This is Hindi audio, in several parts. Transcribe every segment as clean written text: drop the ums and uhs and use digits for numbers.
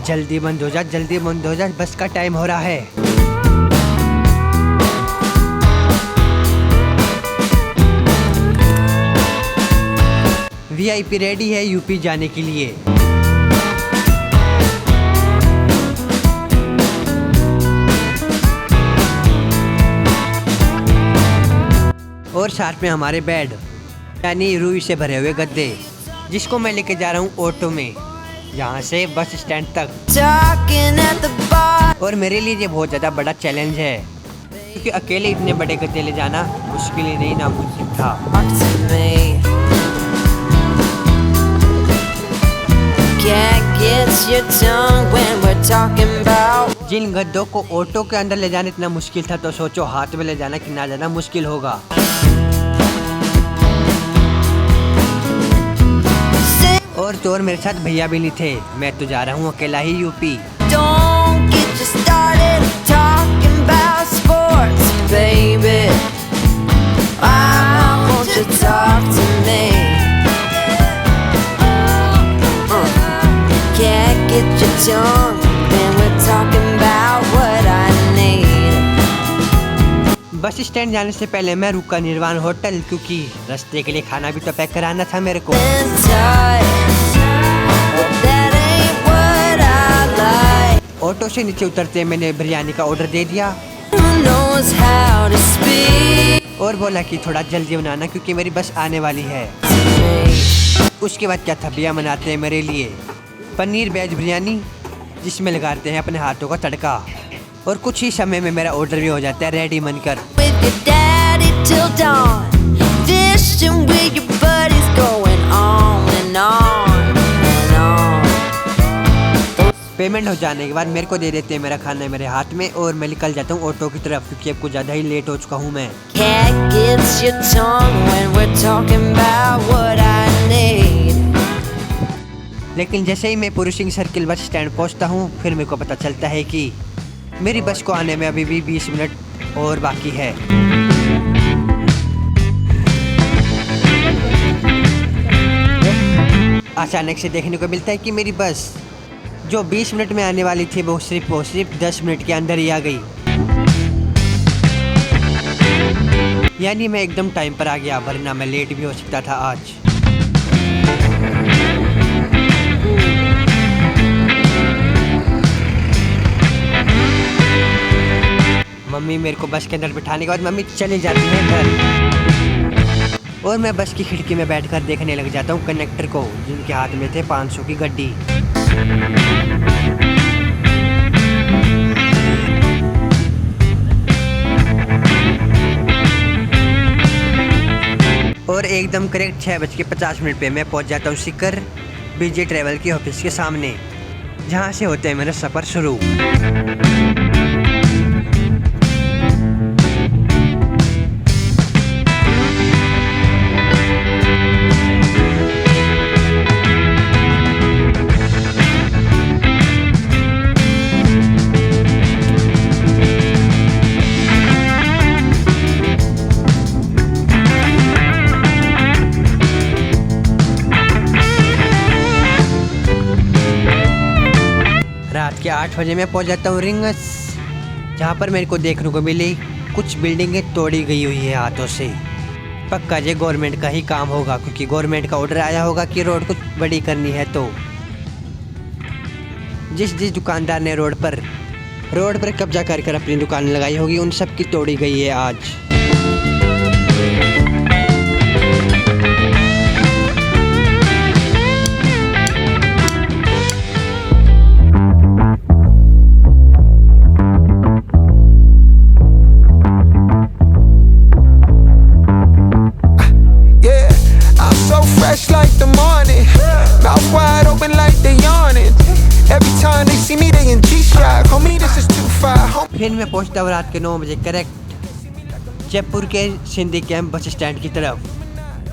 जल्दी बंद हो जा, जल्दी बंद हो जा, बस का टाइम हो रहा है। वीआईपी रेडी है यूपी जाने के लिए। और साथ में हमारे बेड यानी रूई से भरे हुए गद्दे, जिसको मैं लेके जा रहा हूँ ऑटो में यहाँ से बस स्टैंड तक। और मेरे लिए ये बहुत ज़्यादा बड़ा चैलेंज है, क्योंकि अकेले इतने बड़े गद्दे ले जाना मुश्किल ही नहीं नामुमकिन था। जिन गद्दों को ऑटो के अंदर ले जाना इतना मुश्किल था, तो सोचो हाथ में ले जाना कितना ज़्यादा मुश्किल होगा। और तो और मेरे साथ भैया भी नहीं थे, मैं तो जा रहा हूँ अकेला ही यूपी। बस स्टैंड जाने से पहले मैं रुका निर्वाण होटल, क्योंकि रास्ते के लिए खाना भी तो पैक कराना था मेरे को। ऑटो से नीचे उतरते मैंने बिरयानी का ऑर्डर दे दिया और बोला कि थोड़ा जल्दी बनाना क्योंकि मेरी बस आने वाली है। उसके बाद क्या था, भैया बनाते हैं मेरे लिए पनीर वेज बिरयानी, जिसमें लगाते हैं अपने हाथों का तड़का। और कुछ ही समय में मेरा ऑर्डर भी हो जाता है रेडी बनकर। पेमेंट हो जाने के बाद मेरे को दे देते हैं मेरा खाना मेरे हाथ में, और मैं निकल जाता हूँ ऑटो की तरफ, क्योंकि अब कुछ ज़्यादा ही लेट हो चुका हूँ मैं। लेकिन जैसे ही मैं Puri Singh circle bus stand पहुँचता हूँ, फिर मेरे को पता चलता है कि मेरी बस को आने में अभी भी 20 मिनट और बाकी है। अचानक से देखने को मिलता है कि मेरी बस जो 20 मिनट में आने वाली थी वो सिर्फ 10 मिनट के अंदर ही आ गई। यानी मैं एकदम टाइम पर आ गया, वरना मैं लेट भी हो सकता था आज। मम्मी मेरे को बस के अंदर बिठाने के बाद मम्मी चली जाती है घर, और मैं बस की खिड़की में बैठकर देखने लग जाता हूँ कंडक्टर को, जिनके हाथ में थे 500 की गड्डी। और एकदम करेक्ट 6:50 पे मैं पहुँच जाता हूँ सीकर बीजे ट्रैवल की ऑफिस के सामने, जहाँ से होते हैं मेरा सफ़र शुरू। रात के 8 बजे मैं पहुंच जाता हूँ रिंगस, जहाँ पर मेरे को देखने को मिली कुछ बिल्डिंगें तोड़ी गई हुई है हाथों से। पक्का ये गवर्नमेंट का ही काम होगा, क्योंकि गवर्नमेंट का ऑर्डर आया होगा कि रोड कुछ बड़ी करनी है। तो जिस दुकानदार ने रोड पर कब्जा कर अपनी दुकान लगाई होगी, उन सब की तोड़ी गई है आज। फिर मैं पहुंचता हूँ रात के 9 बजे करेक्ट जयपुर के सिंधी कैंप बस स्टैंड की तरफ,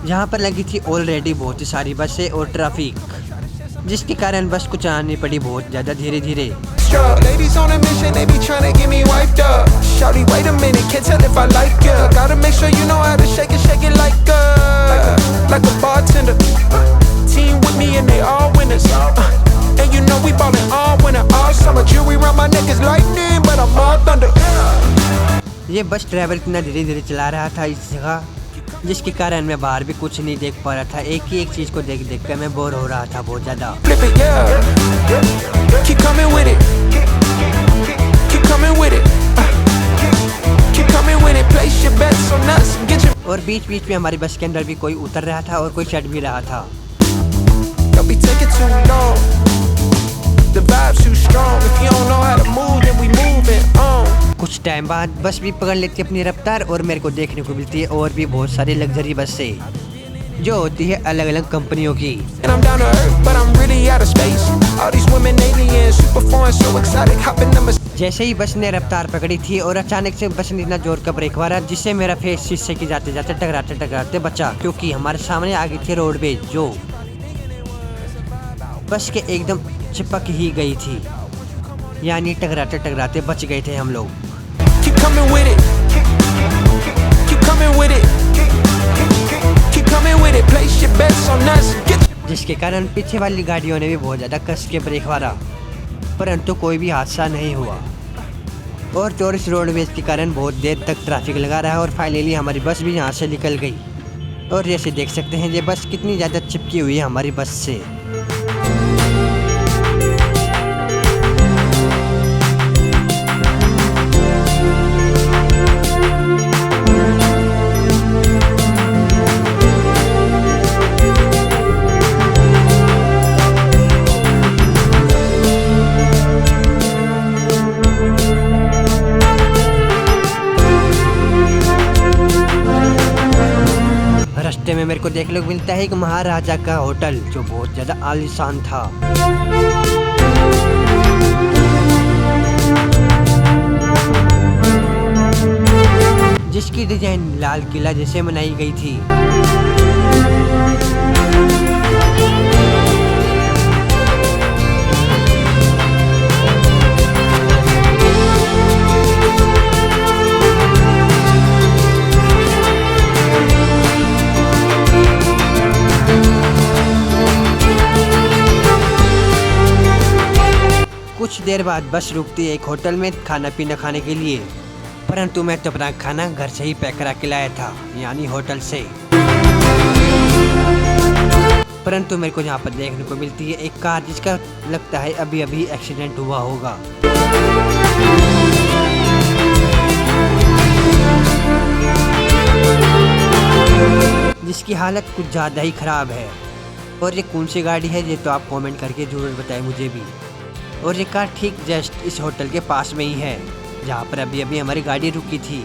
जहाँ पर लगी थी ऑलरेडी बहुत ही सारी बसें और ट्रैफिक, जिसके कारण बस को चलानी पड़ी बहुत ज़्यादा धीरे धीरे। Team with me and they all winners. And you know we ballin' all winter. ये बस ड्राइवर इतना धीरे धीरे चला रहा था इस जगह, जिसके कारण मैं बाहर भी कुछ नहीं देख पा रहा था। एक ही एक चीज़ को देख देख कर मैं बोर हो रहा था बहुत ज़्यादा। और बीच बीच में हमारी बस के अंदर भी कोई उतर रहा था और कोई चढ़ भी रहा था। कुछ टाइम बाद बस भी पकड़ लेती है अपनी रफ्तार और मेरे को देखने को मिलती है और भी बहुत सारी लग्जरी बसें जो होती है अलग अलग कंपनियों की। जैसे ही बस ने रफ्तार पकड़ी थी और अचानक से बस ने इतना जोर का ब्रेक मारा जिससे मेरा फेस शीशे की जाते जाते टकराते बचा, क्योंकि हमारे सामने आ गई थी रोडवेज जो बस के एकदम चिपक ही गई थी, यानी टकराते बच गए थे हम लोग। जिसके कारण पीछे वाली गाड़ियों ने भी बहुत ज़्यादा कस के ब्रेक मारा, परंतु कोई भी हादसा नहीं हुआ। और टूरिस्ट रोडवेज के कारण बहुत देर तक ट्रैफिक लगा रहा और फाइनली हमारी बस भी यहाँ से निकल गई। और जैसे देख सकते हैं ये बस कितनी ज़्यादा चिपकी हुई है हमारी बस से। रास्ते में मेरे को देखने को मिलता है एक महाराजा का होटल जो बहुत ज़्यादा आलीशान था। जिसकी डिजाइन लाल किला जैसे बनाई गई थी। कुछ देर बाद बस रुकती है एक होटल में खाना पीना खाने के लिए, परंतु मैं तो अपना खाना घर से ही पैक करा के लाया था, यानी होटल से। परंतु मेरे को यहाँ पर देखने को मिलती है एक कार जिसका लगता है अभी अभी एक्सीडेंट हुआ होगा। जिसकी हालत कुछ ज़्यादा ही ख़राब है। और ये कौन सी गाड़ी है ये तो आप कमेंट करके ज़रूर बताएं मुझे भी। और ये कार ठीक जस्ट इस होटल के पास में ही है जहाँ पर अभी अभी हमारी गाड़ी रुकी थी।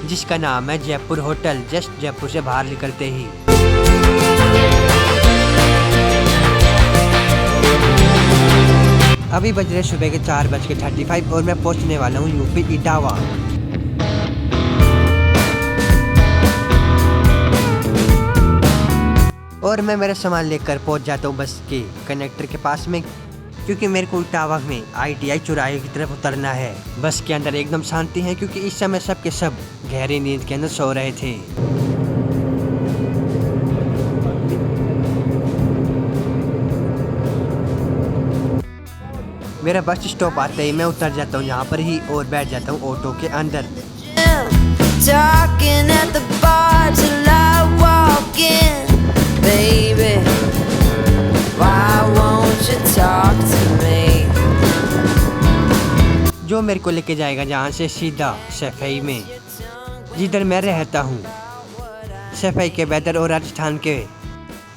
जिसका नाम है जयपुर होटल, जस्ट जयपुर से बाहर निकलते ही। अभी बज रहे सुबह के 4:35 और मैं पहुंचने वाला हूँ यूपी इटावा। और मैं मेरा सामान लेकर पहुंच जाता हूं बस के कंडक्टर के पास में, क्योंकि मेरे को इटावा में ITI चौराहे की तरफ उतरना है। बस के अंदर एकदम शांति है क्योंकि इस समय सब के सब गहरी नींद के अंदर सो रहे थे। मेरा बस स्टॉप आते ही मैं उतर जाता हूँ यहाँ पर ही और बैठ जाता हूँ ऑटो के अंदर। Baby, why won't you talk to me? जो मेरे को लेके जाएगा जहाँ से सीधा सफाई में, जिधर मैं रहता हूँ। सफाई के वेदर और राजस्थान के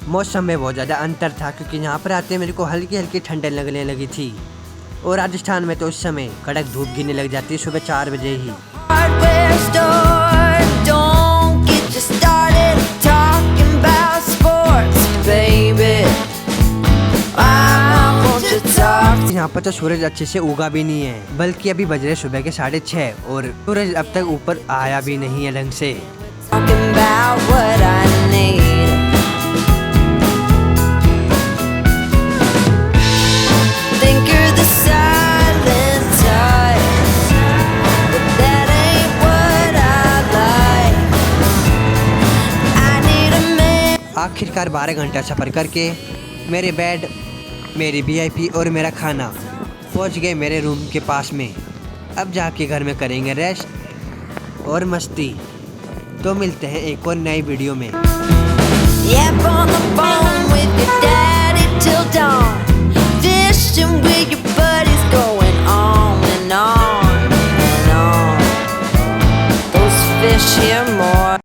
मौसम में बहुत ज़्यादा अंतर था, क्योंकि यहाँ पर आते मेरे को हल्की हल्की ठंडक लगने लगी थी और राजस्थान में तो उस समय कड़क धूप गिरने लग जाती है सुबह 4 बजे ही। यहाँ पर तो सूरज अच्छे से उगा भी नहीं है, बल्कि अभी बज रहे सुबह के 6:30 और सूरज अब तक ऊपर आया भी नहीं है ढंग से। आखिरकार 12 घंटा सफ़र करके मेरे बेड मेरी VIP और मेरा खाना पहुंच गए मेरे रूम के पास में। अब जाके घर में करेंगे रेस्ट और मस्ती। तो मिलते हैं एक और नई वीडियो में। Yeah, on the phone with your daddy till dawn.